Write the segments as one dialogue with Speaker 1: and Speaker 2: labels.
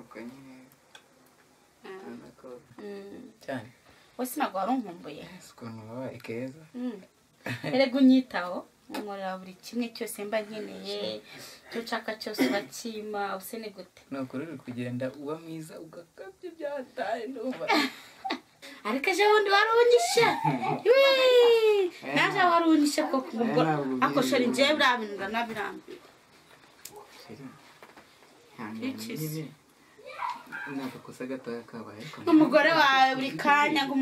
Speaker 1: nuko nyine nako cyane
Speaker 2: wese ntabwo warunkumbuye
Speaker 1: ukuntu wabaye keza
Speaker 2: erega unyitaho nkorera buri kimwe cyose mba nkeneye icyo nshaka cyose urakima use ni gute
Speaker 1: ni ukuri uri kugenda uba mwiza ugakabya ibyataye ndumva
Speaker 2: ariko ejo bundi warunyishe naje warunyishe ko kumugora ako sheri njyewe biriya bintu ndanabirambiwe
Speaker 1: n'agakosa gatoya kabaye
Speaker 2: umugore wawe buri kanya ngo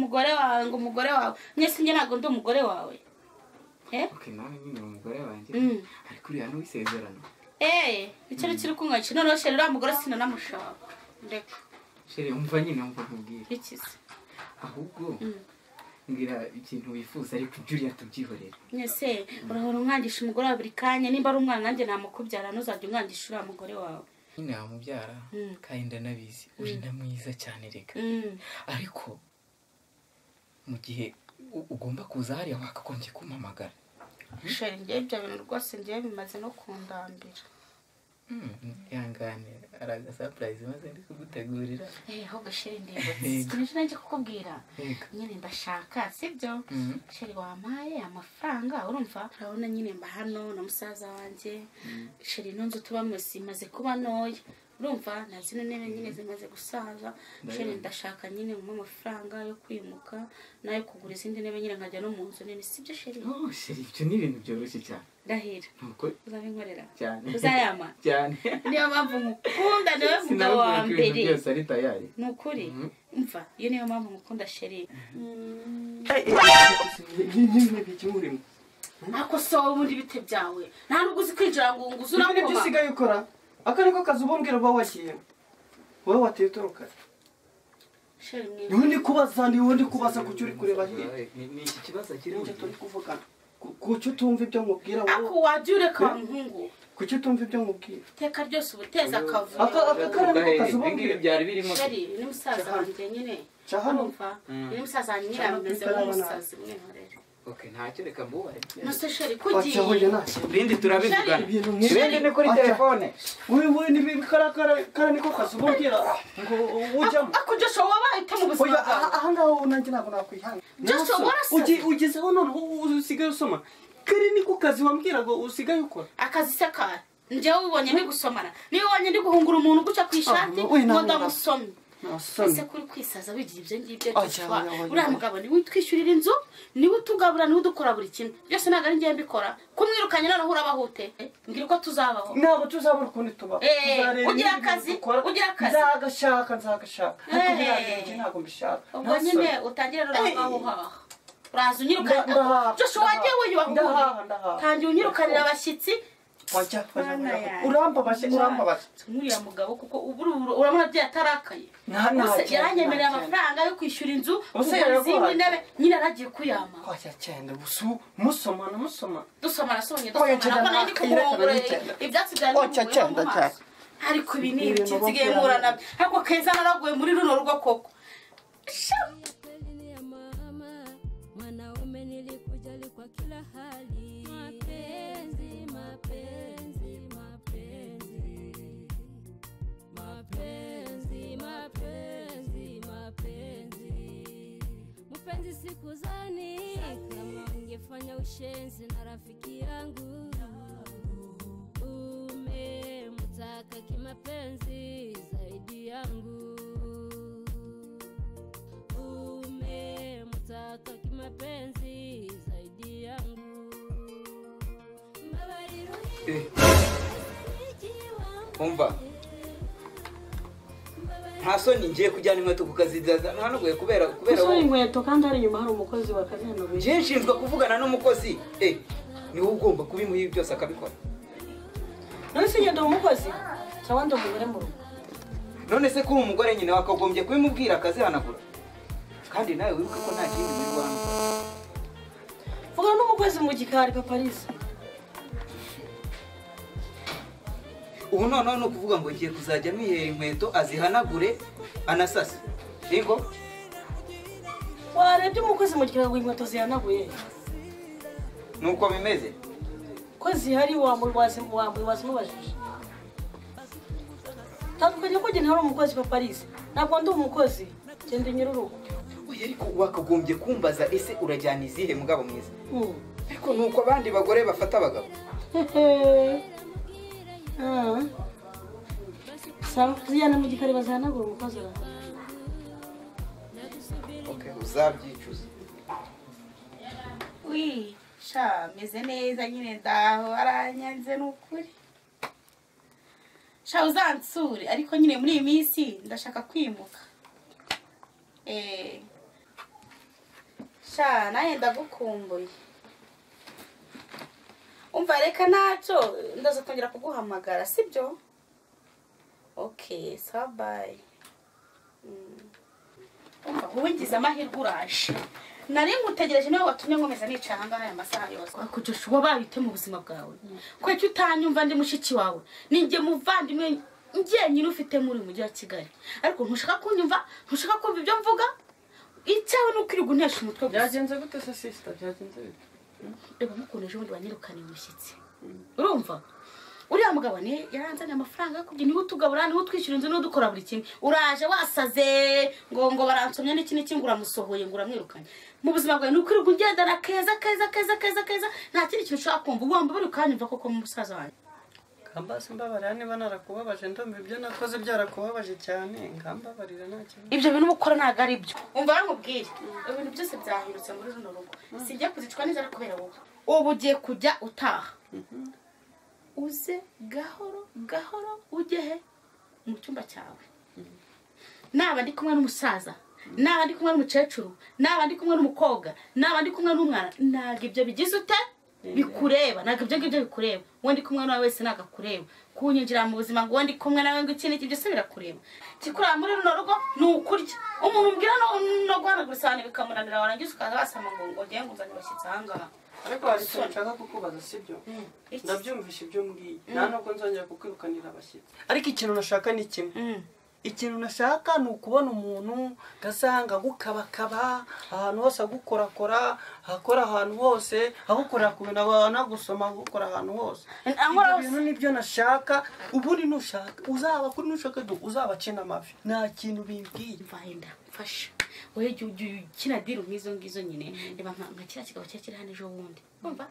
Speaker 2: umugore wawe mwese njye ntabwo ndi umugore wawe
Speaker 1: okay nawe nyine umugore wanjye ariko uriya n'uwisezerano
Speaker 2: icyo kiri kunywa kino noneho sheri uriya mugore sinanamushaka ndeka
Speaker 1: sheri umva nyine umva nkubwire
Speaker 2: ikize
Speaker 1: ahubwo ngira ikintu wifuza ariko Julia tubyihorera
Speaker 2: mwese urahora umwangisha umugore wawe buri kanya nimba ari umwana nanjye namukubyara ntuzajya umwangisha uriya mugore wawe
Speaker 1: nyine wamubyara kandi ndanabizi uri na mwiza cyane reka ariko mu gihe ugomba kuza hariya wakagombye kumpamagara
Speaker 2: sheri njyewe ibyo bintu rwose njyewe bimaze no kundambira
Speaker 1: yangane araga surprise maze ndi kugutegurira
Speaker 2: ahubwo sheri ndibutse sinje nanjye kukubwira nyine ndashaka sibyo sheri wampaye amafaranga urumva urabona nyine mba hano na musaza wanjye sheri ino nzu tuba mwese imaze kuba ntoya urumva na zino ntebe nyine zimaze gusaza sheri ndashaka nyine mu mafaranga yo kwimuka nayo kugura izindi ntebe nyine nkajya no mu nzu nini sibyo sheri
Speaker 1: sheri ibyo ni ibintu byoroshye cyane
Speaker 2: ndahira
Speaker 1: nuko
Speaker 2: uzabinkorera
Speaker 1: cyane
Speaker 2: uzayama
Speaker 1: cyane
Speaker 2: niyo mpamvu mukunda niwe mugabo wa mbere
Speaker 1: byose ari tayari
Speaker 2: ni ukuri umva iyo niyo mpamvu mukunda sheri ako so ubundi bite byawe nta nubwo uzi kwinjira ngo nguze urakoma
Speaker 3: ibyo usigaye ukora aka niko kazi ubumbwira uba wagiye wowe wateye utoroka
Speaker 2: sheri mwiza
Speaker 3: niwe ndi kubaza kucyo uri kureba hirya
Speaker 1: ni iki kibazo kiri
Speaker 3: njye turi kuvugana kucyo utumva ibyo nkubwira wowe
Speaker 2: ako wajya ureka muhungu
Speaker 3: kucyo utumva ibyo nkubwira
Speaker 2: iteka ryose ubuteza akavuyo
Speaker 3: aka niko kazi ubumbwira
Speaker 1: byari birimo
Speaker 2: sheri ni musaza wanjye nyine urumva ni musaza wanjye nyine ameze nk'umusazi mwihorere
Speaker 1: okay ntacyo reka mbubaye
Speaker 2: nose sheri kugiye
Speaker 1: bindi turabivugana
Speaker 3: ibindi
Speaker 1: ni kuri telefone
Speaker 3: wewe ni bikara niko kazi ubumbwira ngo ujyamo
Speaker 2: ako Joshua wabaye mu buzima bwawe
Speaker 3: aha ngaho nanjye ntabwo nakwihanga
Speaker 2: Joshua warase
Speaker 3: ugezeho none usigaye usoma kari niko kazi wambwira ngo usigaye ukora
Speaker 2: akazi se kare njyewe ubonye ndi gusomana niba ubonye ndi guhungura umuntu guca ku ishati ngo ndamusomye ese kuri kwisaza wigira ibyo ngibyo Joshua uriya mugabo niwe utwishyurira inzu niwe utugabura niwe udukora buri kimwe byose ntabwo ari njye mbikora kumwirukanye noneho urabahute mbwira uko tuzabaho
Speaker 3: ntabwo tuzabura ukundi tubaho
Speaker 2: ugira akazi
Speaker 3: nzagashaka ariko biriya ntabwo mbishaka
Speaker 2: ubwo nyine utangire rero uhaha uraza unyirukanye Joshua wagiye wiyubaha tangira unyirukanira abashyitsi
Speaker 3: urambabaje
Speaker 2: nk'uriya mugabo kuko urabona byatarakaye yaranyemereye amafaranga yo kwishyura inzu kugura izindi ntebe nyine aragiye kuyama
Speaker 3: musoma
Speaker 2: dusomana nabwo nari ndi kumuhungura ibyatsi byari bimuguye mu maso ariko ibi ni ibiki nsigaye mpura nabyo ariko keza naraguye muri runo rugo koko
Speaker 4: Mpenzi sikuzani kama ungefanya ushenzi na rafiki yangu, umemtaka kimapenzi zaidi yangu, umemtaka kimapenzi zaidi yangu.
Speaker 1: umva ntasoni ngiye kujyana inkweto ku kazi ntanaguye kubera
Speaker 2: usoni inkweto kandi ari inyuma hari umukozi wa kazi hano
Speaker 1: je nshinzwe kuvugana n'umukozi ni wowe ugomba kubimuha byose akabikora
Speaker 2: none se ngenda umukozi cyangwa ndo umugore mu rugo
Speaker 1: none se ko umugore nyine wakagombye kubimubwira akazi hanagura kandi nawe wibuke ko nta kindi muri Rwanda
Speaker 2: vuga n'umukozi mu gikari Paris
Speaker 1: ubu none no kuvuga ngo ngiye kuzajya mwihera inkweto azihanagure anasase yego
Speaker 2: warebye umukozi mu gikari ngo inkweto zihanaguye
Speaker 1: nuko bimeze
Speaker 2: ko zihari wamubajije
Speaker 5: tandukanye ko gene hari umukozi Paparise ntabwo ndi umukozi gende nyiruruko
Speaker 1: oya ariko wakagombye kumbaza ese urajyana izihe mugabo mwiza ariko nuko abandi bagore bafata abagabo
Speaker 5: sawa ziyana mu gikari bazanagura umukozi ra
Speaker 1: okay uzabyicuza
Speaker 2: wi sha meze neza nyine ndaho aranyanze n'ukuri sha uzansure ariko nyine muri iyi minsi ndashaka kwimuka sha naye ndagukumbuye umva reka ntacyo ndaza kongera kuguhamagara sibyo okay so bye umva wowe ngize amahirwe uraje nari ngutegereje niwe watumye nkomeza nicara ngaha aya masaha yose kujusha wabayite mu buzima bwawe kweki utanyumva ndi mushiki wawe ninjye muvandimwe ngiye nyine ufite muri mujyi wa Kigali ariko ntushaka kunyumva ntushaka kumva ibyo mvuga icyawe nuko iri guntesha umutwe
Speaker 3: byagenze gute se sister byagenze bite
Speaker 2: reba mukoneje ubundi banyirukana umushyitsi urumva uriya mugabo ni yaranzanye amafaranga yakubye niwe utugabura niwe utwishyura inzu niwe dukora buri kimwe uraje wasaze ngo baransomye n'iki nguramusohoye nguramwirukanye mu buzima bwawe nuko uri kugendana keza nta kindi kintu ushaka kumva ugomba buri kanyumva koko mu musaza wanjye
Speaker 3: Kambasi mbabarira niba narakubabaje ndumva ibyo nakoze byarakubabaje cyane ngambabarira nta kintu
Speaker 2: ibyo bintu ukora ntago ari byo umva nkubwire ibintu byose byahindutse muri runo rugo sijya kuzicwa neza kubera wowe ubu ugiye kujya utaha uze gahoro ujye he mu cyumba cyawe naba ndi kumwe n'umusaza naba ndi kumwe n'umukecuru naba ndi kumwe n'umukobwa naba ndi kumwe n'umwana ntago ibyo bigize ute bikureba ntago ibyo ngibyo bikureba wowe ndi kumwe nawe wese ntago akureba kunyinjira mu buzima ngo ndi kumwe nawe ngo iki n'iki byose birakureba kikuraba muri runo rugo ni ukurya umuntu umbwira no guhanagura isahani bikamunanira warangiza ukaza wasama ngo ngiye nguzanye abashyitsi ahangaha
Speaker 3: ariko hari icyo nshaka kukubaza sibyo ndabyumvisha ibyo mbwiye nta nubwo nzongera kukwirukanira abashyitsi ariko ikintu nashaka ni kimwe ikintu nashaka ni ukubona umuntu gasanga agukabakaba ahantu hose agukorakora akora ahantu hose agukorera ku bintu anagusoma agukora ahantu hose ibyo bintu nibyo nashaka ubundi nushaka uzaba kuri nushaka uzabacina amavi nta kintu bimbwiye
Speaker 2: mvahenda mfasha wowe jya ukina diri nk'izo ngizo nyine reba nka kiriya kigabo cya kiri hano ejo bundi umva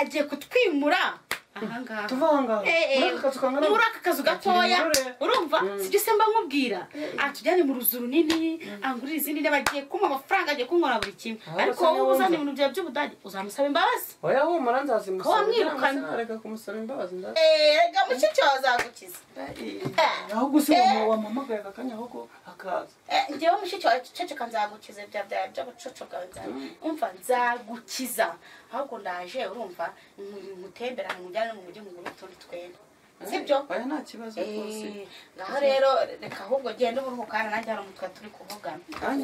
Speaker 2: agiye kutwimura ahangaha
Speaker 3: tuva ahangaha
Speaker 2: muri aka kazu gatoya urumva sibyo se mba nkubwira atujyane mu ruzu runini angurira izindi ntebe agiye kumpa amafaranga agiye kunkora buri kimwe ariko wowe uzana ibintu byawe by'ubudage uzamusaba imbabazi
Speaker 3: oya humura nzazimusaba
Speaker 2: wamwirukanye
Speaker 3: reka kumusaba imbabazi
Speaker 2: rega mushiki wawe azagukiza
Speaker 3: aho gusa wamamagaye aka kanya ahubwo akaza
Speaker 2: njyewe mushiki wawe ceceka nzagukiza by'abucoco bwawe umva nzagukiza ahubwo ndaje urumva mutembera mujyane mu mujyi nguru tundi twenda sibyo
Speaker 3: oya nta kibazo rwose
Speaker 2: ngaho rero reka ahubwo genda uruhukana nanjye hari umutwe turi kuvugana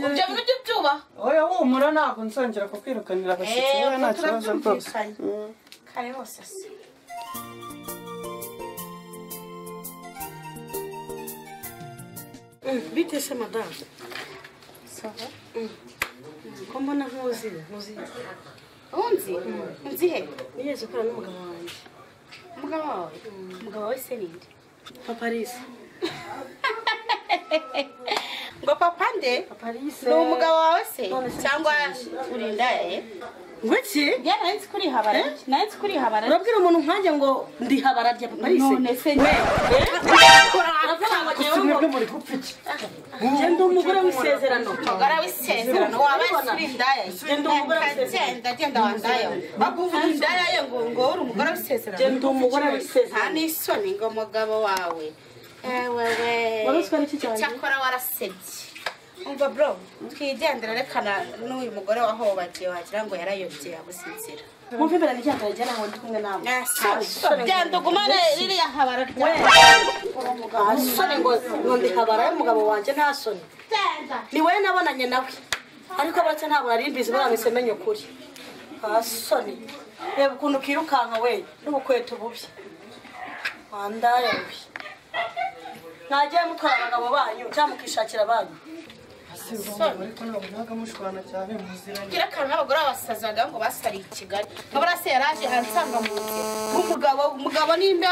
Speaker 2: ibyo bintu by'ubyubaha
Speaker 3: oya humura ntabwo nzongera kukwirukanira abashyitsi oya nta kibazo rwose
Speaker 2: kare hose se
Speaker 5: bite se madame
Speaker 2: sawa
Speaker 5: ko mbona nkuzi
Speaker 2: unzi he
Speaker 5: nigeze ukora n'umugabo wanjye
Speaker 2: umugabo wawe se ninde
Speaker 5: Paparise
Speaker 2: ngo papa nde
Speaker 5: Paparise
Speaker 2: ni umugabo wawe se cyangwa urinda
Speaker 5: ngwiki
Speaker 2: njye nari nzi kuri habara
Speaker 5: urabwira umuntu nkanjye ngo ndi habara rya Paparise
Speaker 2: none se
Speaker 3: mwebwe muri gupfa iki
Speaker 5: ndi umugore w'isezerano
Speaker 2: umugore w'isezerano waba uri indaya genda wandaya bakuvuga indaya ye ngo uri umugore w'isezerano
Speaker 5: ndi umugore w'isezerano
Speaker 2: nta n'isoni ngo umugabo wawe wewe
Speaker 5: waruswa n'iki cyane
Speaker 2: cyakora warasebye umva bro twigendera rekana n'uyu mugore wahobagiye wagira ngo yarayobye yagusinzira
Speaker 5: mwumve mbere n'icyambere njye naho ndi kumwe nawe
Speaker 2: genda ugumane ririya habara
Speaker 5: soni ngo ndi habara y'umugabo wanjye nta soni ni wowe nabonanye nawe ariko abatse ntabwo nari mbizi baramwise menye ukuri nta soni reba ukuntu kirukanka we n'ubukweto bubi wandaya we mwagiye mutwara abagabo banyu cyangwa mukishakira abanyu
Speaker 3: ariko ntabwo nagamushwana cyane muziranye
Speaker 2: kira kana n'abagore basazaga ngo basariye i Kigali nk'abarase yaraje hansanga mu nzu umugabo nimba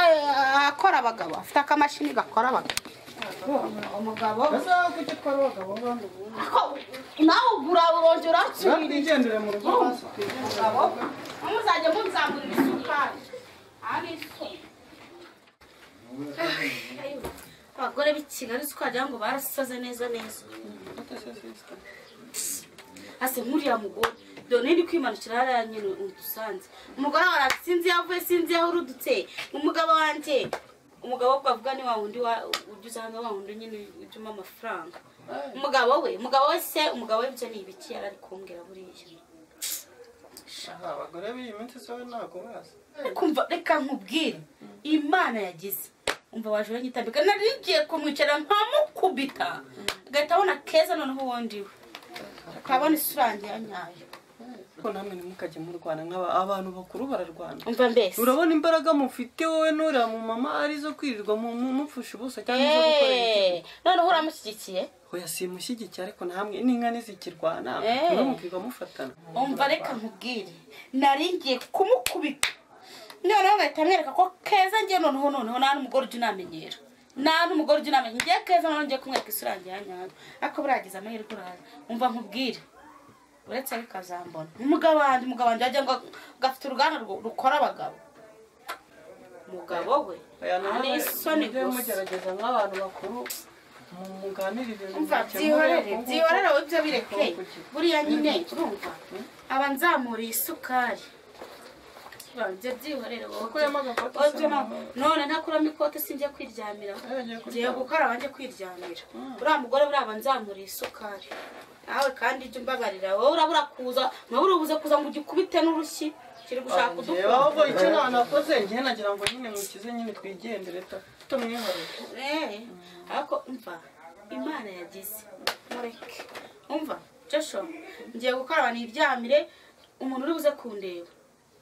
Speaker 2: akora abagabo afite akamashini gakora abagabo umugabo
Speaker 3: kuki twari abagabo bandi
Speaker 2: nawe ugura wongera uratsubira
Speaker 3: ntigendere mu rugo hasi
Speaker 2: muzajya munzamurira isukari abagore b'i Kigali twagira ngo barasaze neza ase nkuriya mugore dore ndi kwimanukira hariya nyine udusanze umugore wawe sinzi yavuye sinzi yaho urudutse umugabo wanjye umugabo bavuga ni wa wundi ujya usanga wa wundi nyine ujyamo amafaranga umugabo we se umugabo we byo ni ibiki yari ari kumbwira buriya
Speaker 3: abagore b'iyi minsi se we ntabwo bazi
Speaker 2: kumva reka nkubwire imana yagize umva waje uranyitambika nari ngiye kumwicara nkamukubita agahita abona keza noneho uwundi we akabona isura yanjye ya nyayo
Speaker 3: ko namwe ntimukajye murwana abantu bakuru bararwana
Speaker 2: umva mbese
Speaker 3: urabona imbaraga mufite wowe n'uriya mu mama arizo kwirirwa mupfusha ubusa cyangwa izo gukorera iki
Speaker 2: noneho uramushyigikiye
Speaker 3: oya simushyigikiye ariko namwe n'inka ntizikirwana ntimukirwa mufatana
Speaker 2: umva reka nkubwire nari ngiye kumukubita noneho ngahita mwereka ko keza ngiye noneho nta n'umugore ujya unamenyera ngiye keza noneho ngiye kumwereka isura yanjye ya nyayo ariko buragize amahirwe uraza umva nkubwire uretse bikazambona umugabo wanjye wagira ngo gafite uruganda rukora abagabo umugabo we ni isoni gusa
Speaker 3: mugerageza nk'abantu bakuru muganirire
Speaker 2: umva byihorere we ibyo bireke buriya nyine urumva aba nzamuriye isukari byihorere none ntakuramo ikote sinjya kwiryamira ngiye gukaraba njye kwiryamira uriya mugore buriya nzamuriye isukari nawe kandi ijya umbabarira wowe urabura kuza nkabura ubuze kuza ngo ugikubite n'urushyi kiri gushaka udukora
Speaker 3: ahubwo icyo nanakoze njye nagira ngo nyine mukize nyine twigendere tumwihorere
Speaker 2: ariko umva imana yagize mureke umva Joshua ngiye gukaraba niryamire umuntu uri buze kundeba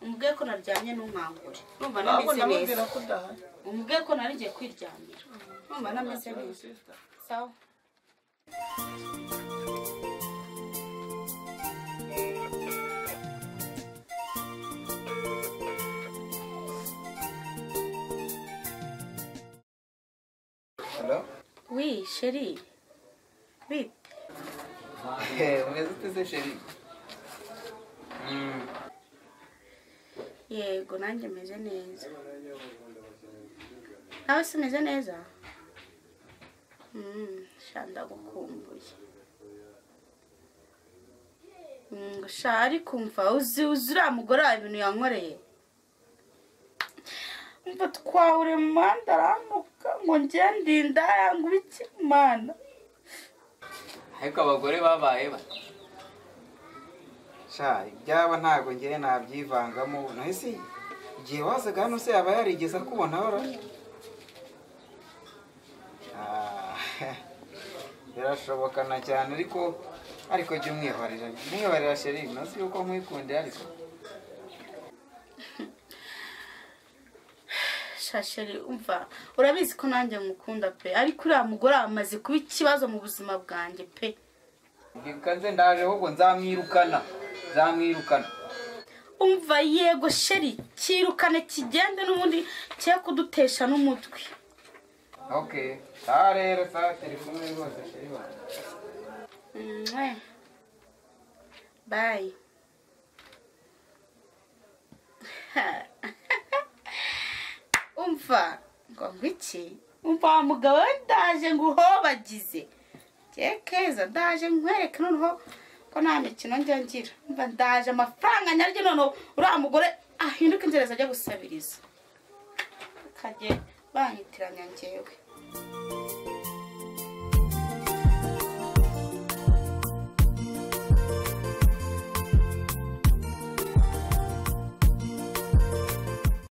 Speaker 2: umubwiye ko naryamye n'umwangure numva nameze neza umubwiye ko nari ngiye kwiryamira numva nameze neza sawa
Speaker 6: Hello?
Speaker 2: Oui, chérie. Vite.
Speaker 6: Umeze ute chérie?
Speaker 2: Yego nanjye meze neza. Nawe se meze neza? Shanda gukumbuye. Shari kumva uzi uriya mugore wawe ibintu yankoreye. Umva twahuriye mu muhanda aramuka ngo ngende indaya ngo ibiki mana.
Speaker 6: Ariko abagore babaye bati sha ibyaba ntabwo ngiye nabyivangamo nahise igihe wazaga hano se yaba yarigeze kubona hora birashobokana cyane ariko jya umwiharira sheri nasi yuko nkwikundira ariko
Speaker 2: shasheri umva urabizi ko nanjye mukunda pe ariko uriya mugore amaze kuba ikibazo mu buzima bwanjye pe
Speaker 6: bikaze ndaje ahubwo nzamwirukana
Speaker 2: umva yego sheri kirukane kigende n'ubundi cye kudutesha n'umutwe
Speaker 6: okay saa rero saa telefone rwose sheri
Speaker 2: bye umva ngo ngwiki umva mugabo we ndaje ngo uhobagize keza ndaje nkwereke noneho ko nta mikino njya ngira umva ndaje amafaranga nyaryo noneho uriya mugore ahinduka inzira ajya gusabiriza akajye banyitiranya njyewe